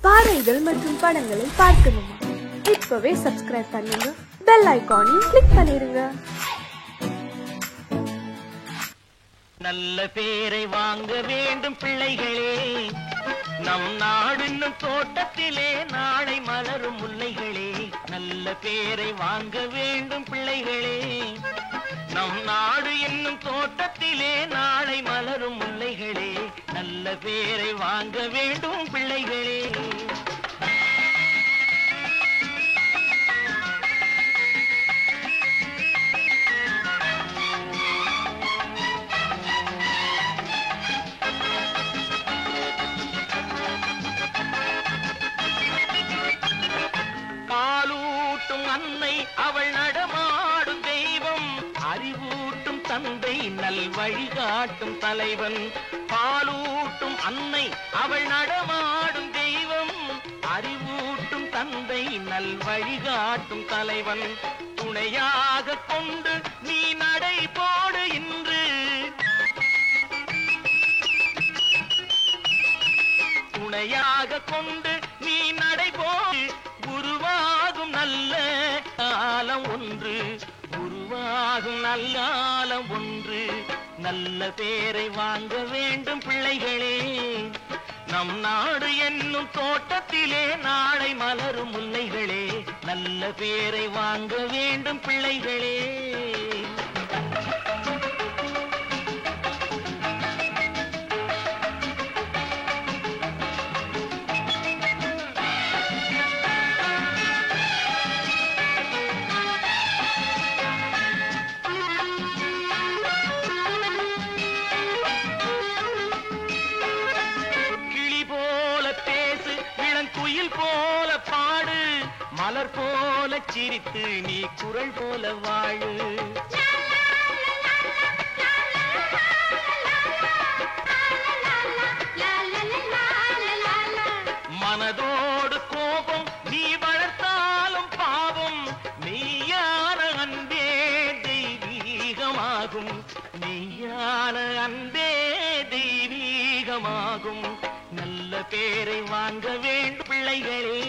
பாடல்கள் மற்றும் படங்களை பார்க்கணுமா? இப்பவே சப்ஸ்கிரைப் பண்ணுங்க, பெல் ஐகானையும் கிளிக் பண்ணிருங்க. நல்ல பேரை வாங்க வேண்டும் பிள்ளைகளே, நம் நாடு என்னும் தோட்டத்திலே நாளை மலரும் முல்லைகளே. நல்ல பேரை வாங்க வேண்டும் பிள்ளைகளே, நம் நாடு என்னும் தோட்டத்திலே நாளை மலரும் முல்லைகளே. நல்ல பேரை வாங்க வேண்டும் பிள்ளைகளே. அன்னை அவள் நடமாடும் தெய்வம், அறிவூட்டும் தந்தை நல் வழிகாட்டும் தலைவன். பாலூட்டும் அன்னை அவள் நடமாடும் தெய்வம், அறிவூட்டும் தந்தை நல் வழிகாட்டும் தலைவன். துணையாக கொண்டு நீ நடை போடு இன்று, துணையாக கொண்டு நீ நடை போடு. உருவாகும் நல்ல காலம் ஒன்று, உருவாகும் நல்ல காலம் ஒன்று. நல்ல பேரை வாங்க வேண்டும் பிள்ளைகளே, நம் நாடு என்னும் தோட்டத்திலே நாளை மலரும் முல்லைகளே. நல்ல பேரை வாங்க வேண்டும் பிள்ளைகளே. குயில் போல பாடு, மலர் போல சிரித்து நீ குரல் போல வாழு. மனதோடு கோபம் நீ வளர்த்தாலும் பாவம், மெய்யான அன்பே தெய்வீகமாகும், மெய்யான அன்பே தெய்வீகமாகும். நல்ல பேரை வாங்க வேண்டும் பிள்ளைகளே.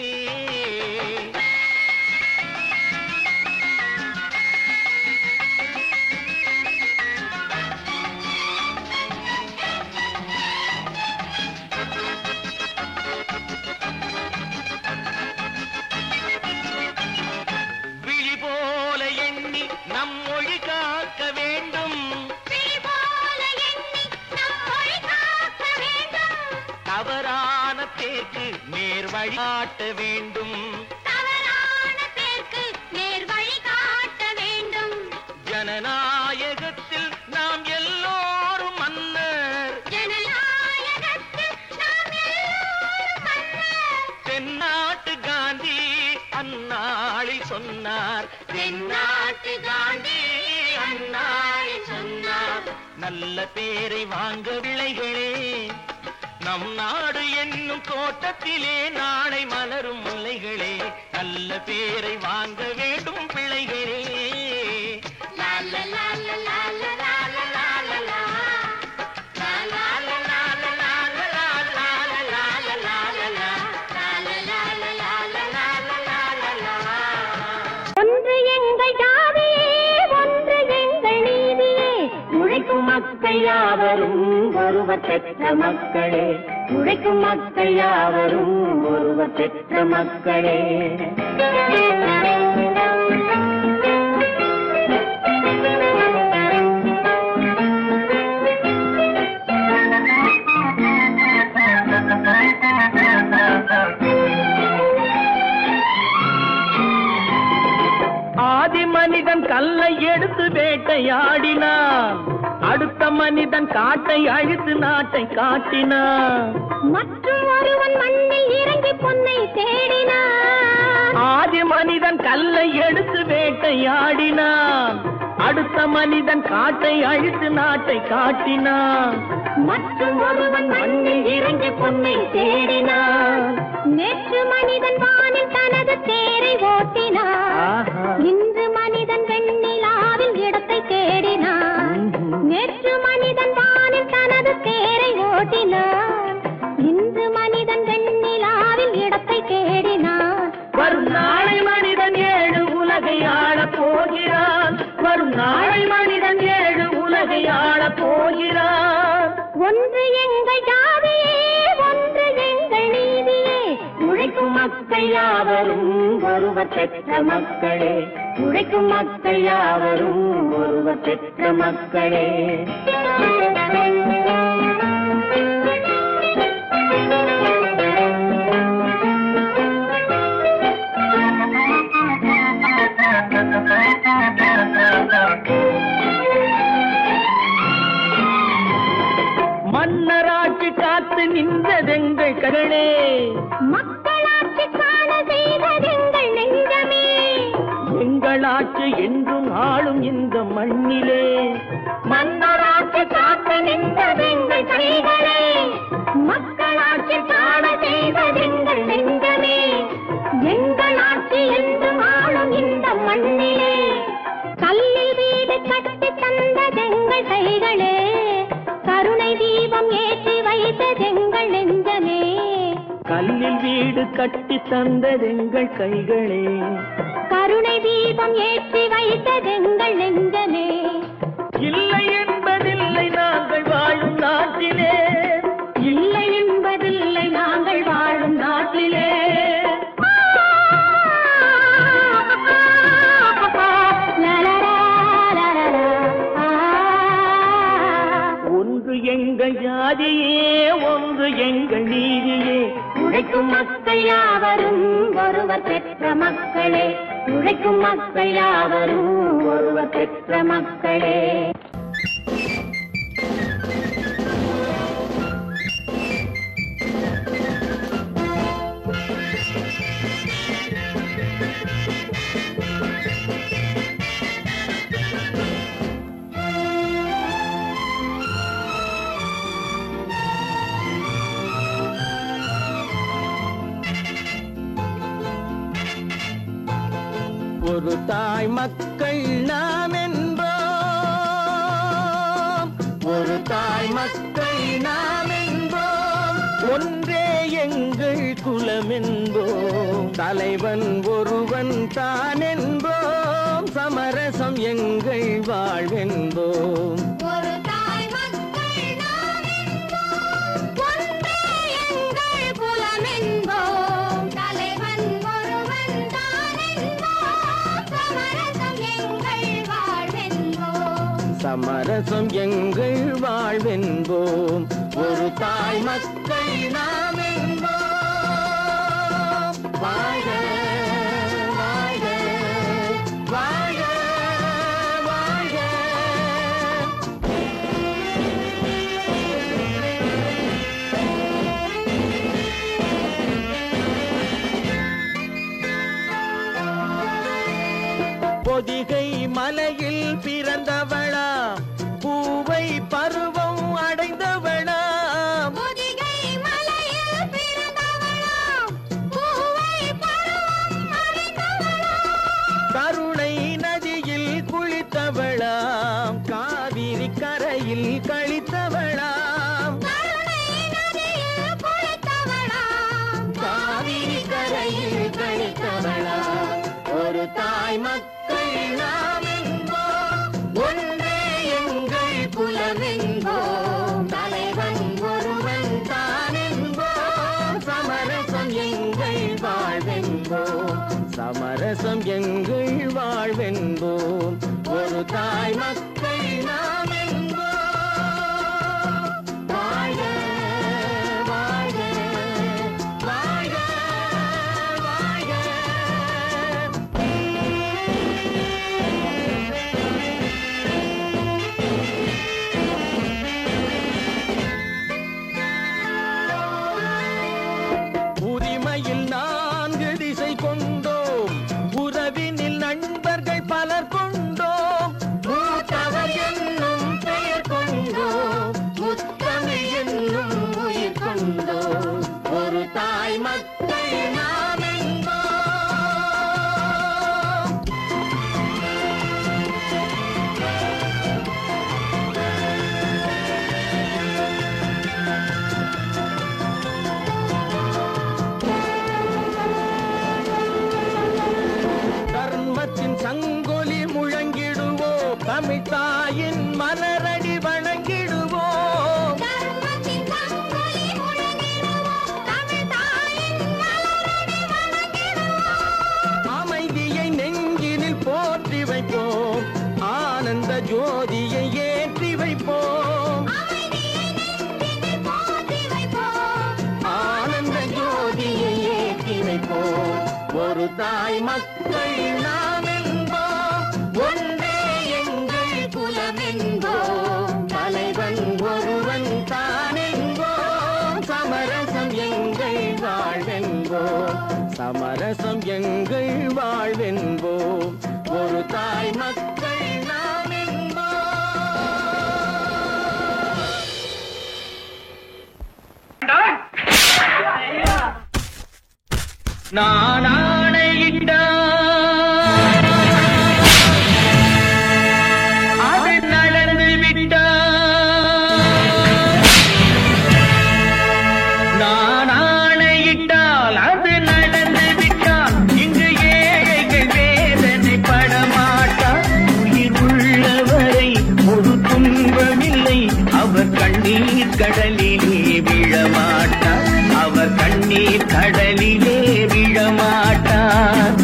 விழி போல எண்ணி நம் மொழி காக்க வேண்டும், தவறான பேருக்கு நேர் வழிகாட்ட வேண்டும், ஜனநாயகத்தில் நாம் எல்லோரும் மன்னர், தென்னாட்டு காந்தி அந்நாளில் சொன்னார், தென்னாட்டு காந்தி அந்நாளில் சொன்னார். நல்ல பேரை வாங்க பிள்ளைகளே, நம் நாடு என்னும் தோட்டத்திலே நாளை மலரும் முல்லைகளே. நல்ல பேரை வாங்க வேண்டும் பிள்ளைகளே. ஒன்று எங்கள் ஜாதியே, ஒன்று எங்கள் நீதியே, உழைக்கும் மக்கள் யாவரும் ஒருவர் பெற்ற மக்களே, உழைக்கும் மக்கள் யாவரும் ஒருவர் பெற்ற மக்களே. ஆதி மனிதன் கல்லை எடுத்து வேட்டையாடினான், அடுத்த மனிதன் காட்டை அழித்து நாட்டை காட்டினான், மற்றும் ஒருவன் மண்ணில் இறங்கி பொன்னை தேடினான். ஆதி மனிதன் கல்லை எடுத்து வேட்டையாடினான், அடுத்த மனிதன் காட்டை அழித்து நாட்டை காட்டினான், மற்றும் ஒருவன் மண்ணில் இறங்கி பொன்னை தேடினான். நேற்று மனிதன் வானில் தனது தேரை ஓட்டினான், இன்று மனிதன் வெண்ணிலாவில் இடத்தை தேடினான். நேற்று மனிதன் வானில் தனது தேரை ஓட்டினான், இன்று மனிதன் வெண்ணிலாவில் தேடினான். வரும் நாளை மனிதன் 7 உலகை ஆளப் போகிறான். வரும் நாளை மனிதன் 7 உலகை ஆளப் போகிறான். ஒன்று எங்கள் ஜாதியே, ஒன்று எங்கள் நீதியே. உழைக்கும் மக்கள் யாவரும் ஒருவர் பெற்ற மக்களே. உழைக்கும் மக்கள் யாவரும் ஒருவர் பெற்ற மக்களே. மன்னராட்சி காத்து நின்றதெங்கள் கரணே. மக்களாட்சி காண செய்ததெங்கள் நெஞ்சமே. எங்களாட்சி என்றும் ஆளும் இந்த மண்ணிலே. மன்னராட்சி காத்து நின்றதெங்கள் கைகளே. மக்களாட்சி காண செய்ததெங்கள் நெஞ்சமே. எங்களாட்சி என்றும் ஆளும் இந்த மண்ணிலே. கல்லில் வீடு கட்டி தந்ததெங்கள் கைகளே. கருணை தீபம் ஏற்றி வைத்ததெங்கள் நெஞ்சமே. கல்லில் வீடு கட்டி தந்ததெங்கள் கைகளே. கருணை தீபம் ஏற்றி வைத்ததெங்கள் நெஞ்சமே. இல்லை என்பதில்லை நாங்கள் வாழும் நாட்டிலே. இல்லை என்பதில்லை நாங்கள் வாழும் நாட்டிலே. ஒன்று எங்கள் ஜாதியே, ஒன்று எங்கள் நீதியே. உழைக்கும் மக்கள் யாவரும் ஒருவர் பெற்ற மக்களே. உழைக்கும் மக்கள் யாவரும் ஒருவர் பெற்ற மக்களே. ஒரு தாய் மக்கள் நாம் என்போம். ஒரு தாய் மக்கள் நாம் என்போம். ஒன்றே எங்கள் குலம் என்போம். தலைவன் ஒருவன் தான் என்போம். சமரசம் எங்கள் வாழ்வென்போம். ஒரு தாய் மக்கள் நாம் என்போம். ஒன்றே எங்கள் குலம் என்போம். தலைவன் ஒருவன் தான் என்போம். சமரசம் எங்கள் வாழ்வென்போம். சமரசம் எங்கள் வாழ்வென்போம். ஒரு தாய் மக்கள் நாம் என்போம். வாழ்க வாழ்க வாழ்க வாழ்க. பொதிகை மலையில் பிறந்தவளா, பூவை பருவம் அடைந்தவளா. பொதிகை மலையில் பிறந்தவளாம், பூவை பருவம் அடைந்தவளாம். கருணை நதியில் குளித்தவளாம், காவிரி கரையில் கழித்தவளாம். கருணை நதியில் குளித்தவளாம், காவிரி கரையில் கழித்தவளாம். ஒரு தாய் மக்கள் நாம் என்போம். ஒன்றே எங்கள் குலம் என்போம். தலைவன் ஒருவன் தான் என்போம். சமரசம் எங்கள் வாழ்வென்போம். சமரசம் எங்கள் வாழ்வென்போம். ஒரு தாய் மக்கள் நாம் என்போம். வாழ்க வாழ்க வாழ்க வாழ்க. உரிமையில் 4 திசை கொண்டோம். உறவினில் நண்பர்கள் பலர் கொண்டோம். மூத்தவர் என்னும் பெயர் கொண்டோம். முத்தமிழ் என்னும் உயிர் கொண்டோம். ஒரு தாய் மக்கள் நாம் என்போம். தமிழ் தாயின் மலரடி வணங்கிடுவோம். தர்மத்தின் சங்கொலி முழங்கிடுவோம். தமிழ் தாயின் மலரடி வணங்கிடுவோம். அமைதியை நெஞ்சினில் போற்றி வைப்போம். ஆனந்த ஜோதியை ஏற்றி வைப்போம். அமைதியை நெஞ்சினில் போற்றி வைப்போம். ஆனந்த ஜோதியை ஏற்றி வைப்போம். ஒரு தாய் மக்கள் நாம் என்போம். ஒன்றே எங்கள் குலம் என்போம். தலைவன் ஒருவன் தான் என்போம். சமரசம் எங்கள் வாழ்வென்போம். சமரசம் எங்கள் வாழ்வென்போம். ஒரு தாய் மக்கள் நாம் என்போம். நான் ஆணையிட்டால் அது நடந்து விட்டால். நான் ஆணையிட்டால் அது நடந்து விட்டால். இங்கு ஏழைகள் வேதனை படமாட்டார். உயிர் உள்ளவரை ஒரு துன்பமில்லை. அவர் கண்ணீர் கடலிலே விழமாட்டார். அவர் கண்ணீர் கடலிலே விழமாட்டார்.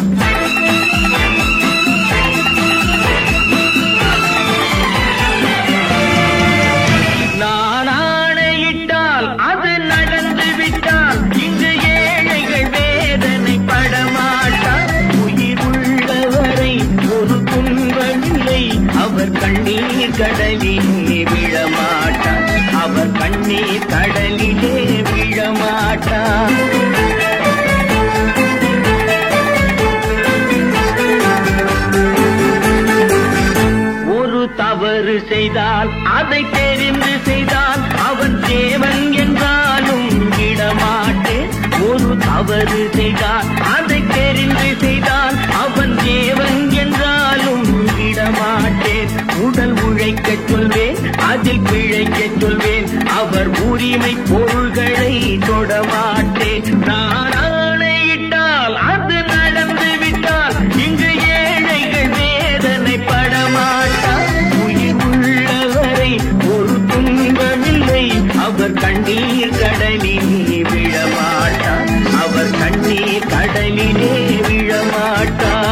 நான் ஆணையிட்டால் அது நடந்து விட்டால். இங்கு ஏழைகள் வேதனை படமாட்டார். உயிர் உள்ளவரை ஒரு துன்பமில்லை. அவர் கண்ணீர் கடலிலே விழமாட்டார். அவர் கண்ணீர் கடலிலே விழமாட்டார். ஒரு தவறு செய்தால் அதை தெரிந்து செய்தால் அவன் தேவன் என்றாலும் விடமாட்டேன். ஒரு தவறு செய்தால் அதை தெரிந்து செய்தால் அவன் தேவன் என்றாலும் விடமாட்டேன். உடல் உழைக்கச் சொல்வேன், அதில் பிழைக்கச் சொல்வேன். அவர் உரிமை பொருள்களை தொடமாட்டேன். நான் ஆணையிட்டால் அது நடந்து விட்டால். இங்கு ஏழைகள் வேதனை படமாட்டார். உயிர் உள்ளவரை ஒரு துன்பமில்லை. அவர் கண்ணீர் கடலிலே விழமாட்டார். அவர் கண்ணீர் கடலிலே விழமாட்டார்.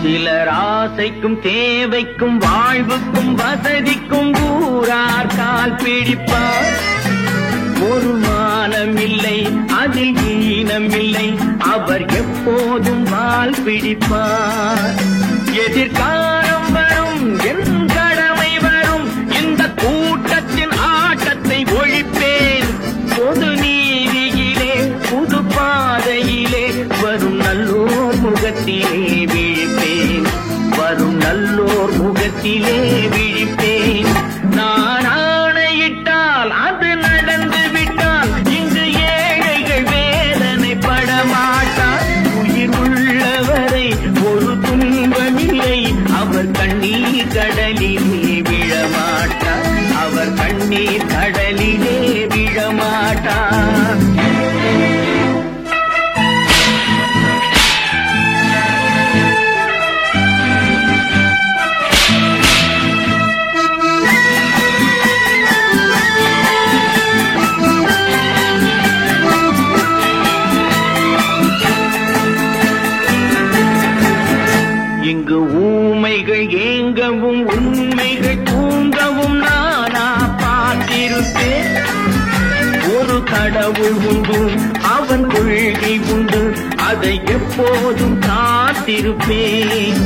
சிலர் ஆசைக்கும் தேவைக்கும் வாழ்வுக்கும் வசதிக்கும் ஊரார் கால் பிடிப்பார். ஒரு மானம் இல்லை, அதில் ஈனம் இல்லை. அவர் எப்போதும் வால் பிடிப்பார். எதிர்காலம் வரும், என் கடமை வரும். இந்த கூட்டத்தின் ஆட்டத்தை ஒழிப்பேன். பொது நீதியிலே புது பாதையிலே வரும் நல்லோர் முகத்திலே விழிப்பேன். வரும் நல்லோர் முகத்திலே விழிப்பேன். நான் ஆணையிட்டால் அது நடந்து விட்டால். இங்கு ஏழைகள் வேதனை படமாட்டார். உயிர் உள்ளவரை ஒரு துன்பமில்லை. அவர் கண்ணீர் கடலிலே விழமாட்டார். அவர் கண்ணீர் கடலிலே விழமாட்டார். இங்கு ஊமைகள் ஏங்கவும் உண்மைகள் தூங்கவும் நானா பார்த்திருப்பேன். ஒரு கடவுள் உண்டு, அவன் கொள்கை உண்டு. அதை எப்போதும் காத்திருப்பேன்.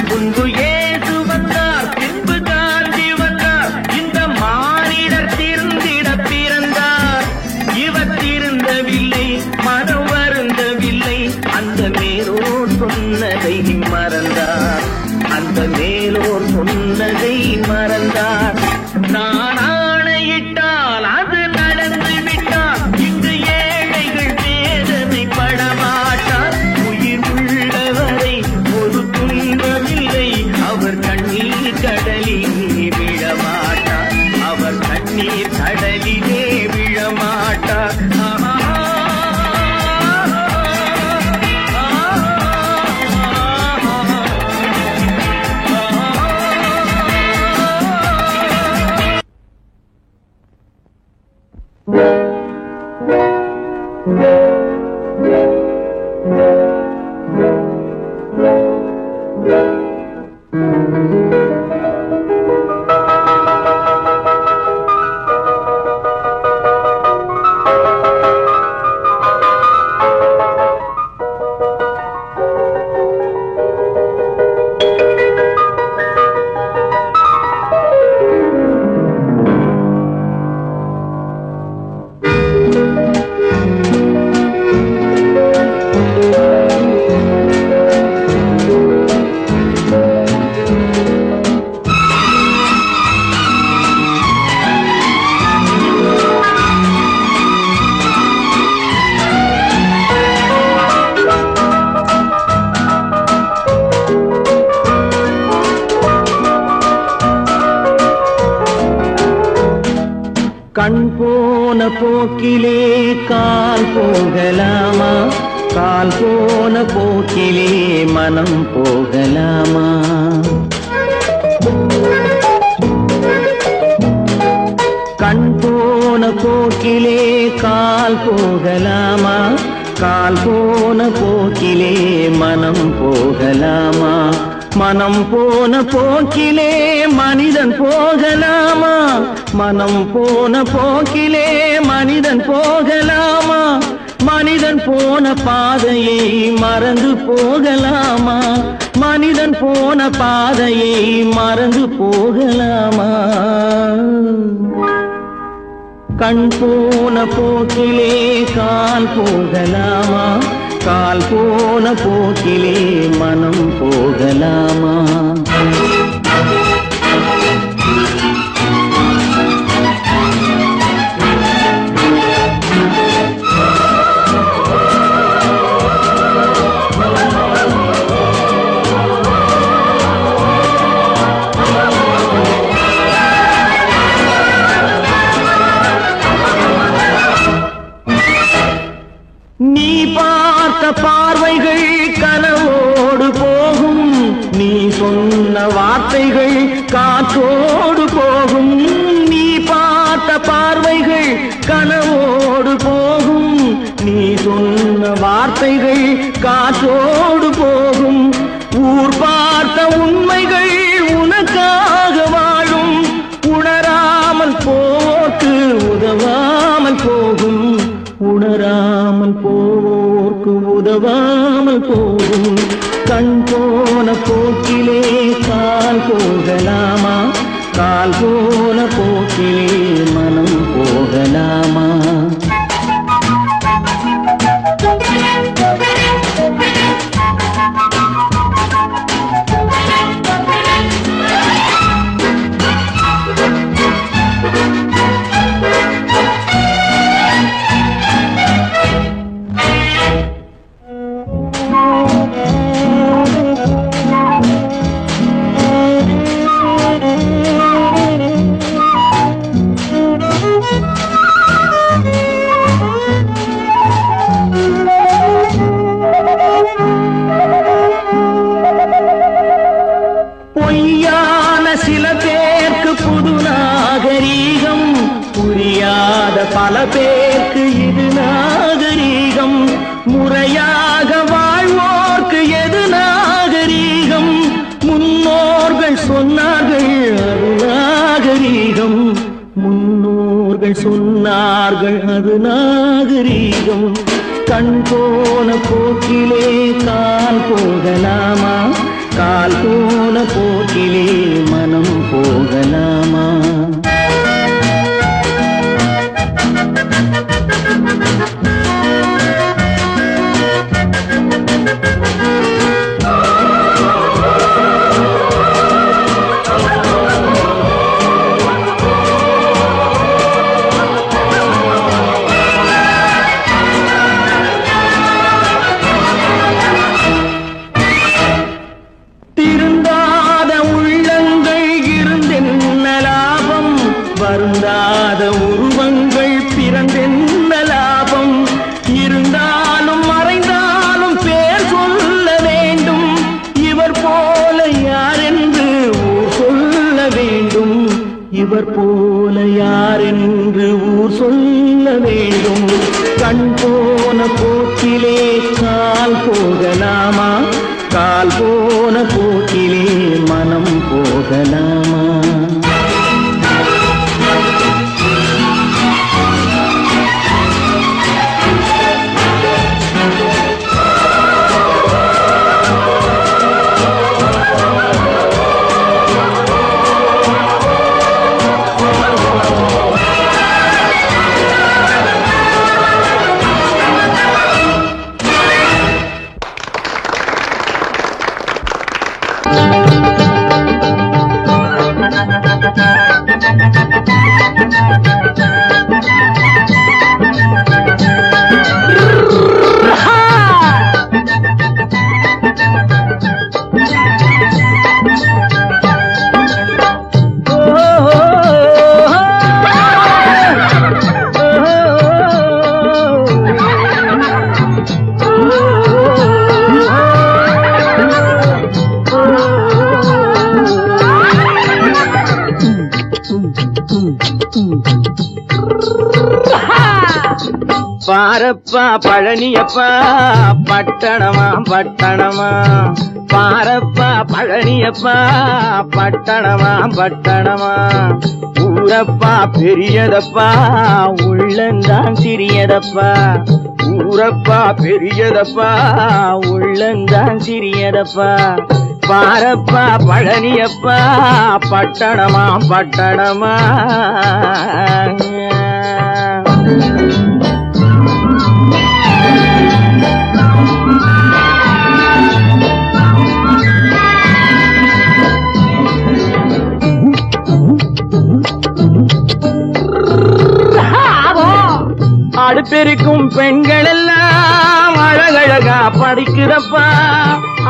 முன்பு இயேசு வந்தார், பின்பு காந்தி வந்தார். இந்த மானிடர் திருந்திட பிறந்தார். இவர் திருந்தவில்லை, மனம் வருந்தவில்லை. அந்த மேலோர் சொன்னதை மறந்தார். அந்த மேலோர் சொன்னதை மறந்தார். நான் ஆணையிட்டால் அது நடந்து விட்டால் இங்கு ஏழைகள் வேதனை படமாட்டார். உயிர் உள்ளவரை ஒரு துன்பமில்லை, அவர் கண்ணீர் கடலிலே விழமாட்டார், அவர் கண்ணீர் கடலிலே விழமாட்டார். கண் போன போக்கிலே கால் போகலாமா, கால் போன போக்கிலே மனம் போகலாமா? கண் போன போக்கிலே கால் போகலாமா, கால் போன போக்கிலே மனம் போகலாமா? மனம் போன போக்கிலே மனிதன் போகலாமா, மனம் போன போக்கிலே மனிதன் போகலாமா? மனிதன் போன பாதையை மறந்து போகலாமா, மனிதன் போன பாதையை மறந்து போகலாமா? கண் போன போக்கிலே கால் போகலாமா, கால் போன போக்கிலே மனம் போகலாமா? நீ பார்த்த பார்வைகள் கனவோடு போகும், நீ சொன்ன வார்த்தைகள் காற்றோடு போகும். நீ பார்த்த பார்வைகள் கனவோடு போகும், நீ சொன்ன வார்த்தைகள் காற்றோடு போகும். ஊர் பார்த்த உண்மைகள் உனக்காக வாழும், உணராமல் போக்கு உதவாமல் போகும், உணராமல் போக்கு உதவாமல் போகும். கண் போன போக்கிலே கால் போகலாமா, கால் போன போக்கிலே மனம் போகலாமா? பொய்யான சில பேருக்கு புது நாகரீகம், புரியாத பல பேருக்கு இது நாகரீகம். முறையாக வாழ்வோர்க்கு எது நாகரீகம்? முன்னோர்கள் சொன்னார்கள் அது நாகரீகம், முன்னோர்கள் சொன்னார்கள் அது நாகரீகம். கண் போன போக்கிலே கால் போகலாமா, கால் போன போக்கிலே மனம் போகலாமா? கால் போகலாமா கால் போன போக்கிலே மனம் போகலாமா பாரப்பா பழனியப்பா பட்டணமா பட்டணமா பாரப்பா பழனியப்பா பட்டணமா பட்டணமா ஊரப்பா பெரியதப்பா உள்ளந்தான் சிறியதப்பா ஊரப்பா பெரியதப்பா உள்ளந்தான் சிறியதப்பா பாரப்பா பழனியப்பா பட்டணமா பட்டணமா அடுப்பெருக்கும் பெண்கள் எல்லாம் அழகழகா படிக்கிறப்பா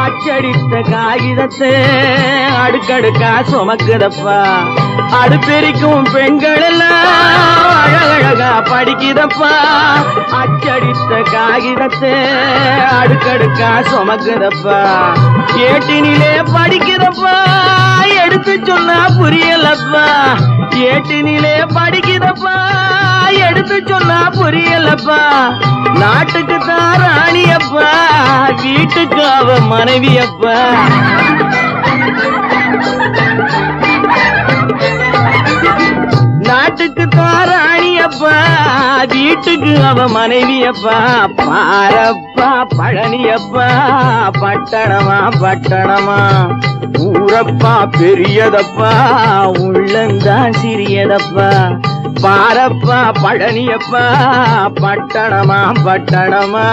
அச்சடித்த காகிதத்தை அடுக்கடுக்கா சுமக்குதப்பா அடுப்பெருக்கும் பெண்கள் எல்லாம் அழகழகா படிக்கிறப்பா அச்சடித்த காகிதத்தை அடுக்கடுக்கா சுமக்குதப்பா ஏட்டினிலே படிக்கிறப்பா எடுத்து சொன்னா புரியலப்பா ஏட்டினிலே படிக்கிறப்பா எடுத்து சொன்னா புரியலப்பா நாட்டுக்கு தான் ராணியப்பா வீட்டுக்கு அவ மனைவியப்பா நாட்டுக்கு தான் ராணியப்பா வீட்டுக்கு அவ மனைவியப்பா பாரப்பா பழனியப்பா பட்டணமா பட்டணமா ஊரப்பா பெரியதப்பா உள்ளந்தான் சிறியதப்பா பாரப்பா பழனியப்பா பட்டணமா பட்டணமா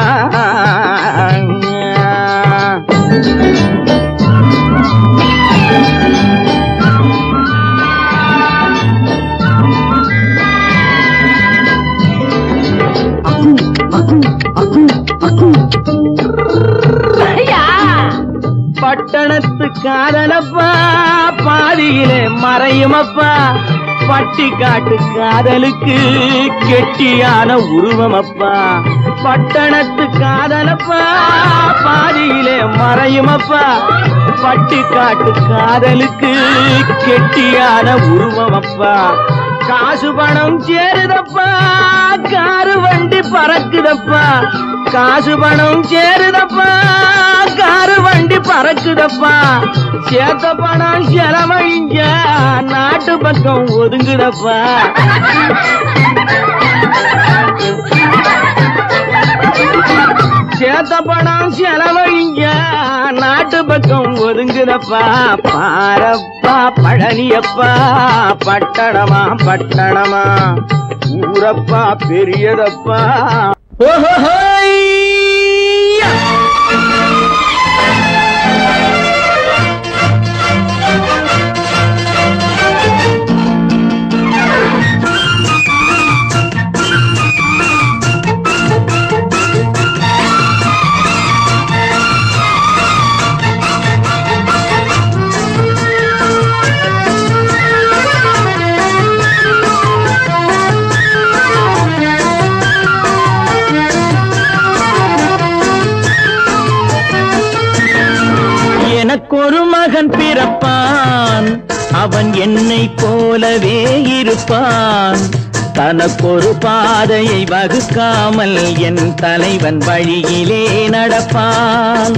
பட்டணத்து காதலப்பா பாதியிலே மறையுமப்பா பட்டி காட்டு காதலுக்கு கெட்டியான உருவமப்பா பட்டணத்து காதலப்பா பாதியிலே மறையுமப்பா பட்டி காட்டு காதலுக்கு கெட்டியான உருவமப்பா காசு பணம் சேருதப்பா காரு வண்டி பறக்குதப்பா காசு பணம் சேருதப்பா காரு வண்டி பறக்குதப்பா சேத்த பணம் செலவழிஞ்ச நாட்டு பக்கம் ஒதுங்குதப்பா சேத்த பணம் செலவழிஞ்ச நாட்டு பக்கம் ஒதுங்குதப்பா பாரப்பா பழனியப்பா பட்டணமா பட்டணமா ஊரப்பா பெரியதப்பா எனக்கொரு மகன் பிறப்பான் அவன் என்னை போலவே இருப்பான் தனக்கொரு பாதையை வகுக்காமல் என் தலைவன் வழியிலே நடப்பான்.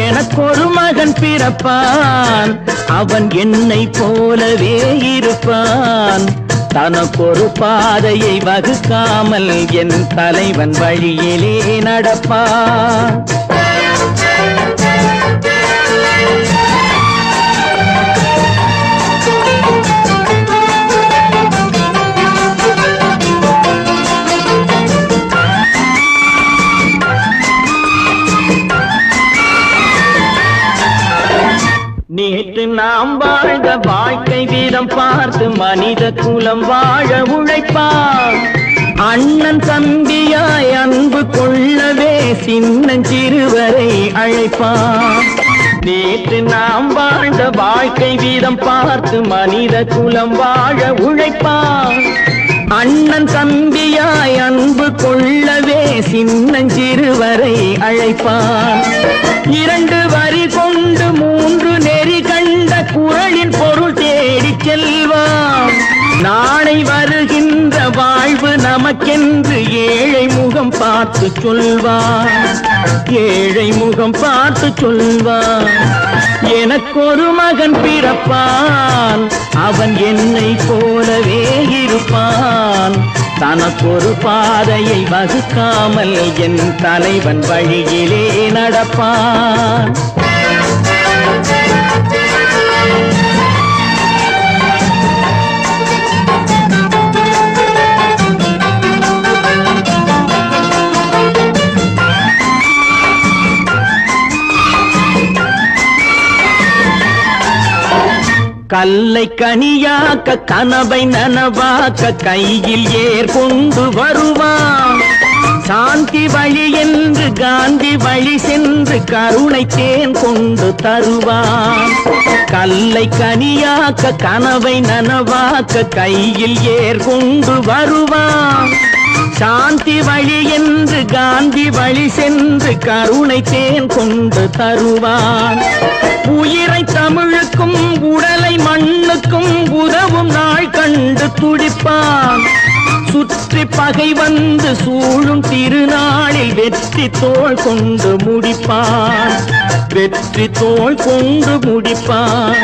எனக்கொரு மகன் பிறப்பான், அவன் என்னை போலவே இருப்பான். தனக்கொரு பாதையை வகுக்காமல் என் தலைவன் வழியிலே நடப்பான். நேற்று நாம் வாழ்ந்த வாழ்க்கை வீதம் பார்த்து மனித குலம் வாழ உழைப்பான். அண்ணன் தம்பியாய் அன்பு கொள்ளவே சின்னஞ்சிறுவரை அழைப்பான். நேற்று நாம் வாழ்ந்த வாழ்க்கை வீதம் பார்த்து மனித குலம் வாழ உழைப்பான். அண்ணன் தம்பியாய் அன்பு கொள்ளவே சின்னஞ்சிறுவரை அழைப்பான். 2 வரி கொண்டு 3 நெறி கண்ட குறளின் பொருள் தேடி செல்வான். நாளை வருகின்ற வாழ்வு நமக்கென்று ஏழை முகம் பார்த்து சொல்வான். ஏழை முகம் பார்த்து சொல்வான். எனக்கொரு மகன் பிறப்பான், அவன் என்னை போலவே இருப்பான். தனக்கொரு பாதையை வகுக்காமல் என் தலைவன் வழியிலே நடப்பான். கல்லை கனியாக்க கனவை நனவாக்க கையில் ஏற்கொண்டு வருவான். சாந்தி வழி என்று காந்தி வழி சென்று கருணை தேன் கொண்டு தருவான். கல்லை கனியாக்க கனவை நனவாக்க கையில் ஏற்கொண்டு வருவான். சாந்தி வழி என்று காந்தி வழி சென்று கருணை தேன் கொண்டு தருவான். உயிரை தமிழுக்கும் உடலை மண்ணுக்கும் உதவும் நாள் கண்டு துடிப்பான். சுற்றி பகை வந்து சூழும் திருநாளில் வெற்றி தோள் கொண்டு முடிப்பான். வெற்றி தோள் கொண்டு முடிப்பான்.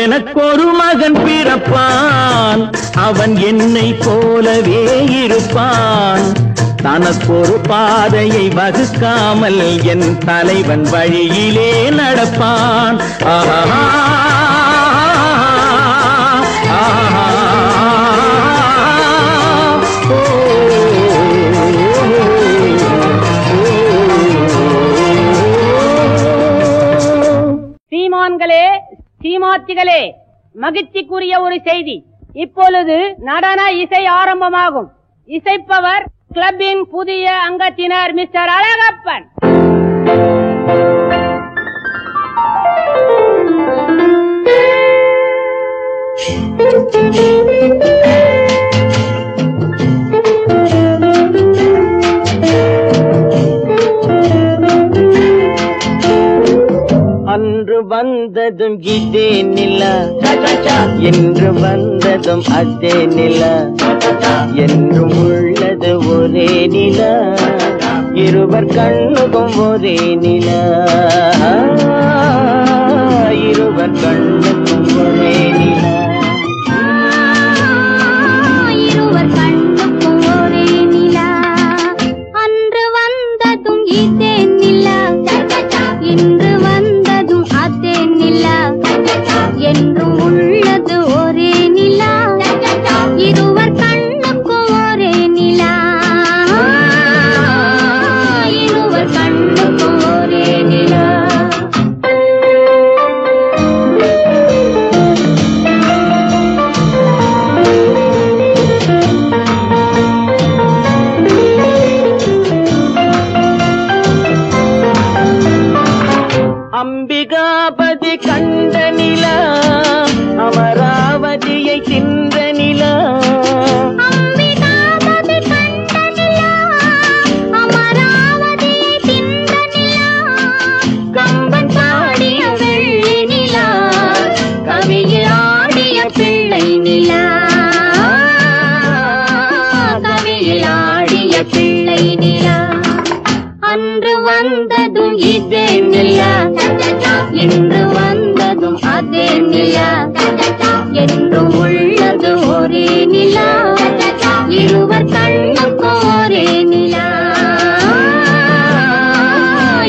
எனக்கொரு மகன் பிறப்பான், அவன் என்னை போலவே இருப்பான். தனக்கொரு பாதையை வகுக்காமல் என் தலைவன் வழியிலே நடப்பான். ஆஹா சீமான்களே, சீமாத்திகளே, மகிழ்ச்சிக்குரிய ஒரு செய்தி. இப்பொழுது நடன இசை ஆரம்பமாகும். இசைப்பவர் கிளப்பின் புதிய அங்கத்தினர் மிஸ்டர் அழகப்பன். அன்று வந்ததும் இதே நிலா, என்று வந்ததும் அதே நிலா, என்றும் உள்ளது ஒரே நிலா, இருவர் கண்ணுக்கும் ஒரே நிலா, இருவர் கண்ணுக்கும் ஒரே நிலா. இருவர் கண்ணுக்கும் ஒரே நிலா. அன்று வந்ததும் இதே நிலா, இன்று வந்ததும் அதே நிலா, என்றும் உள்ளது ஒரே நிலா, இருவர் கண்ணுக்கும் ஒரே நிலா, இருவர் கண்ணுக்கும் ஒரே நிலா. பிள்ளை நிலா அன்று வந்ததும் இதே நிலா இன்று வந்ததும் அதே நிலா என்றும் உள்ளது ஒரே நிலா இருவர் கண்ணுக்கும் ஒரே நிலா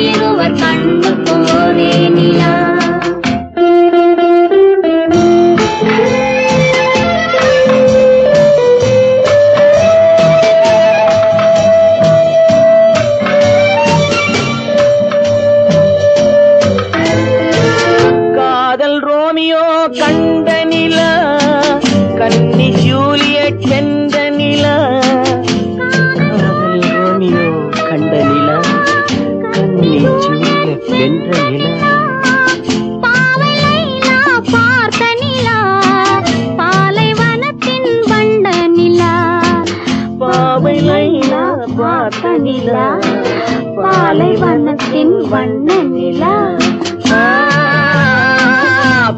இருவர் கண்ணுக்கும் ஒரே நிலா கண்ட நிலா கன்னி ஜூலியட் வென்ற நிலா காதல் ரோமியோ கண்ட நிலா கன்னி ஜூலியட் வென்ற நிலா பாவை லைலா பார்த்த நிலா பாலைவனத்தின் வண்ட நிலா பாவை லைலா பார்த்த நிலா பாலைவனத்தின் வண்ண நிலா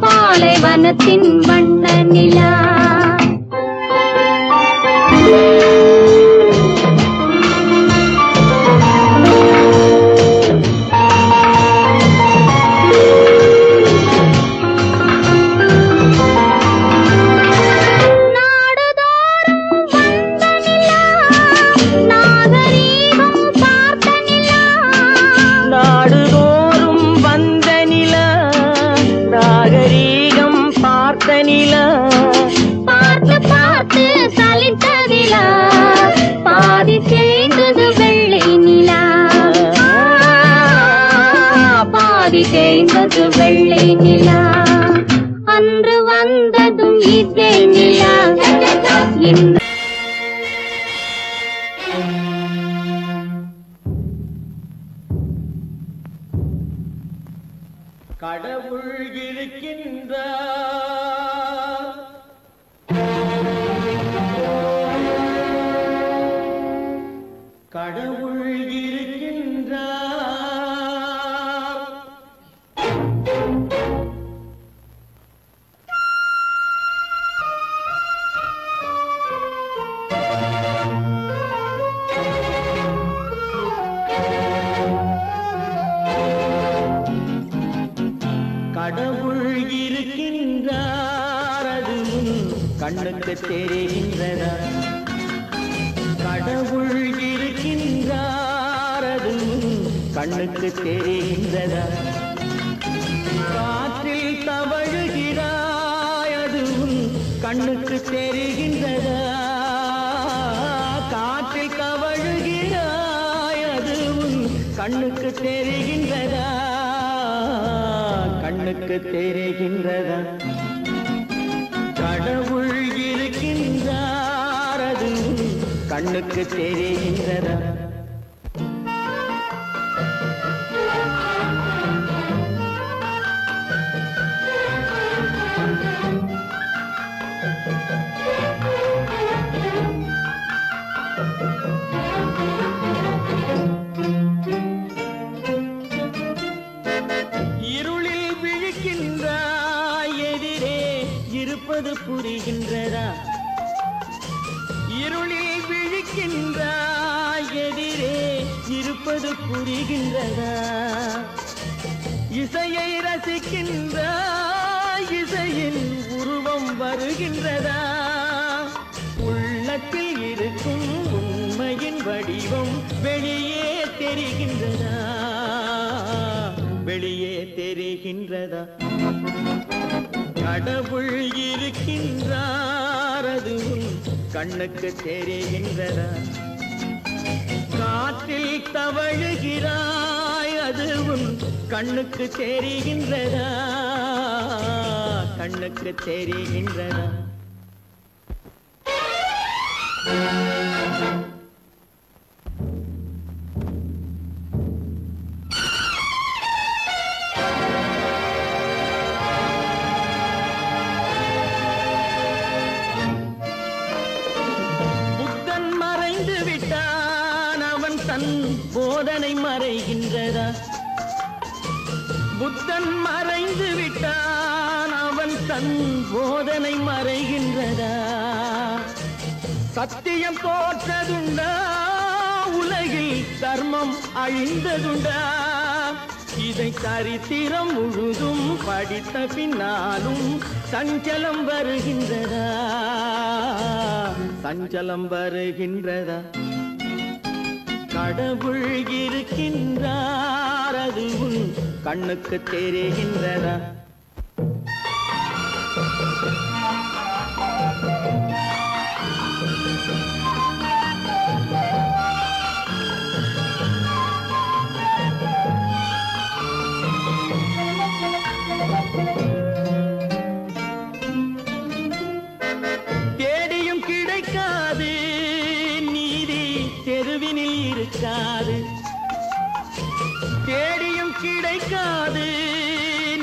பாலைவனத்தின் வண்ண நிலா பார்த்து பார்த்து சலித்ததிலா பாதி தேய்ந்தது வெள்ளை நிலா பாதி தேய்ந்தது வெள்ளை நிலா அன்று வந்ததும் இதே நிலா இன்று கடவுள் இருக்கின்றார் கடவுள் இருக்கின்றார் கடவுள் இருக்கின்றார் அதுவும் கண்ணுக்கு தெரிகின்றதா கடவுள் இருக்கின்றார் அதுவும் கண்ணுக்கு தெரிகின்றதா காற்றில் தவழுகிறாய் அதுவும் கண்ணுக்கு தெரிகின்றதா காற்றில் தவழுகிறாய் அதுவும் கண்ணுக்கு தெரிகின்றதா கண்ணுக்கு தெரிகின்றதா கடவுள் இருக்கின்றார் அதுவும் கண்ணுக்கு தெரிகின்றதா இருளில் விழிக்கின்றாய் எதிரே இருப்பது புரிகின்றதா இருளில் விழிக்கின்றாய் எதிரே இருப்பது புரிகின்றதா இசையை ரசிக்கின்றாய் இசையின் உருவம் வருகின்றதா உள்ளத்தில் இருக்கும் உண்மையின் வடிவம் வெளியே தெரிகின்றதா வெளியே தெரிகின்றதா கடவுள் இருக்கின்றார் அதுவும் கண்ணுக்கு தெரிகின்றதா காற்றில் தவழுகிறாய் அதுவும் கண்ணுக்கு தெரிகின்றதா கண்ணுக்கு தெரிகின்றதா புத்தன் மறைந்து விட்டான் அவன் தன் போதனை மறைகின்றதா புத்தன் மறைந்து விட்டான் அவன் தன் போதனை மறைகின்றதா சத்தியம் தோற்றதுண்டா தர்மம் அழிந்ததுண்டா? இதை சரித்திரம் முழுதும் படித்த பின்னாலும் சஞ்சலம் வருகின்றதா? சஞ்சலம் வருகின்றதா? கடவுள் இருக்கின்றார், அது உன் கண்ணுக்கு தெரிகின்றதா? தேடியும் கிடைக்காது நீதி தெருவினில் இருக்காது. தேடியும் கிடைக்காது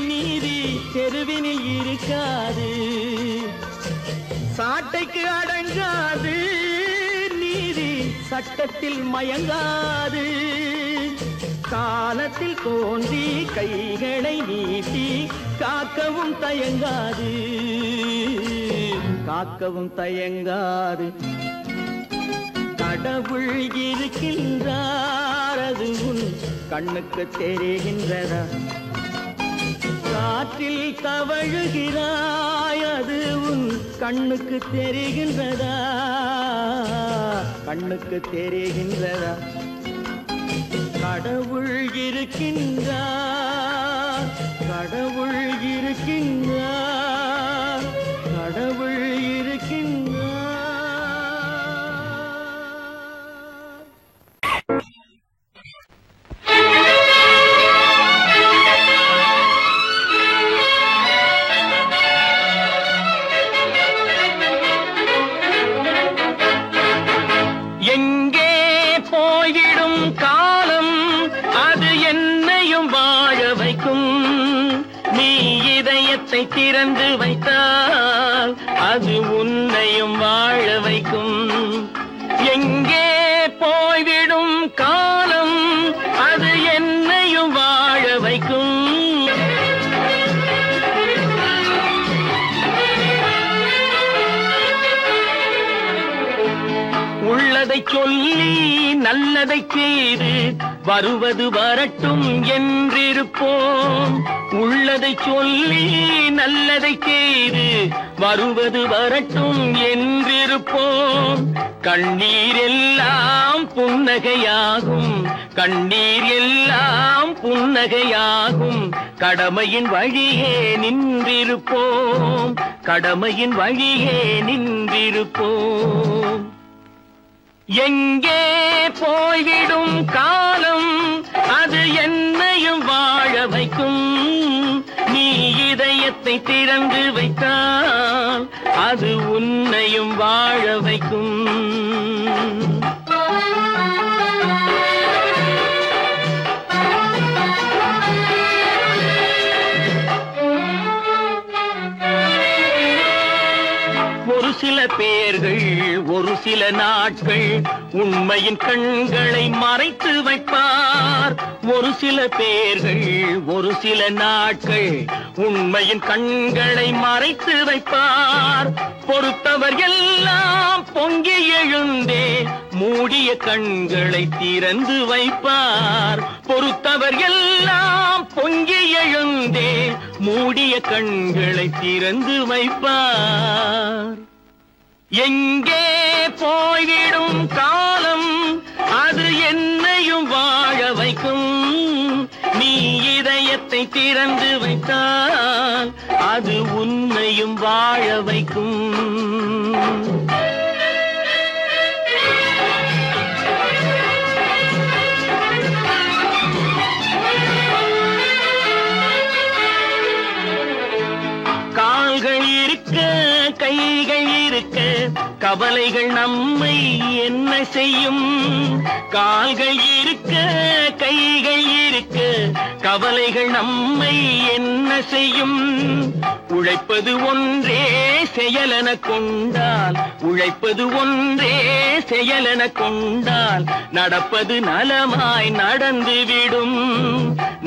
நீதி தெருவினில் இருக்காது. சாட்டைக்கு அடங்காது நீதி சட்டத்தில் மயங்காது. காலத்தில் தோன்றி கைகளை நீட்டி காக்கவும் தயங்காது. காக்கவும் தயங்காது. கடவுள் இருக்கின்றார், அது உன் கண்ணுக்கு தெரிகின்றதா? காற்றில் தவழுகிறாய், அது உன் கண்ணுக்கு தெரிகின்றதா? கண்ணுக்கு தெரிகின்றதா? கடவுள் இருக்கின்றார், கடவுள் இருக்கின்றார், கடவுள் இருக்கின்றார். எங்கே போய்விடும் காலம், அது என்னையும் வாழ வைக்கும். நீ இதயத்தை திறந்து வைத்தால் அது உன்னையும் வாழ வைக்கும். எங்கே போய்விடும் காலம், அது என்னையும் வாழ வைக்கும். உள்ளதை சொல்லி நல்லதை செய்து வருவது வரட்டும் என்றிருப்போம். உள்ளதை சொல்லி நல்லதை செய்து வருவது வரட்டும் என்றிருப்போம். கண்ணீர் எல்லாம் புன்னகையாகும், கண்ணீர் எல்லாம் புன்னகையாகும். கடமையின் வழியே நின்றிருப்போம், கடமையின் வழியே நின்றிருப்போம். எங்கே போய்விடும் காலம், அது என்னையும் வாழ வைக்கும். நீ இதயத்தை திறந்து வைத்தால் அது உன்னையும் வாழ வைக்கும். ஒரு சில பேர்கள் ஒரு சில நாட்கள் உண்மையின் கண்களை மறைத்து வைப்பார். ஒரு சில பேர்கள் ஒரு சில நாட்கள் உண்மையின் கண்களை மறைத்து வைப்பார். பொறுத்தவர் எல்லாம் பொங்கி எழுந்தே மூடிய கண்களை திறந்து வைப்பார். பொறுத்தவர் எல்லாம் பொங்கி எழுந்தே மூடிய கண்களை திறந்து வைப்பார். எங்கே போய்விடும் காலம், அது என்னையும் வாழ வைக்கும். நீ இதயத்தை திறந்து வைத்தால் அது உன்னையும் வாழ வைக்கும். கால்கள் இருக்க கைகள் இருக்க கவலைகள் நம்மை என்ன செய்யும்? கால்கள் இருக்க கைகள் இருக்க கவலைகள் நம்மை என்ன செய்யும்? உழைப்பது ஒன்றே செயலென கொண்டால், உழைப்பது ஒன்றே செயலென கொண்டால் நடப்பது நலமாய் நடந்துவிடும்,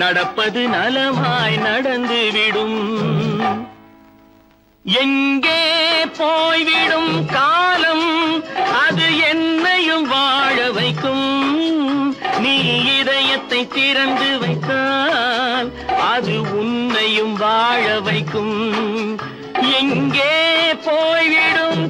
நடப்பது நலமாய் நடந்துவிடும். எங்கே போய்விடும் காலம், அது என்னையும் வாழ வைக்கும். நீ இதயத்தை திறந்து வைத்தால் அது உன்னையும் வாழ வைக்கும். எங்கே போய்விடும்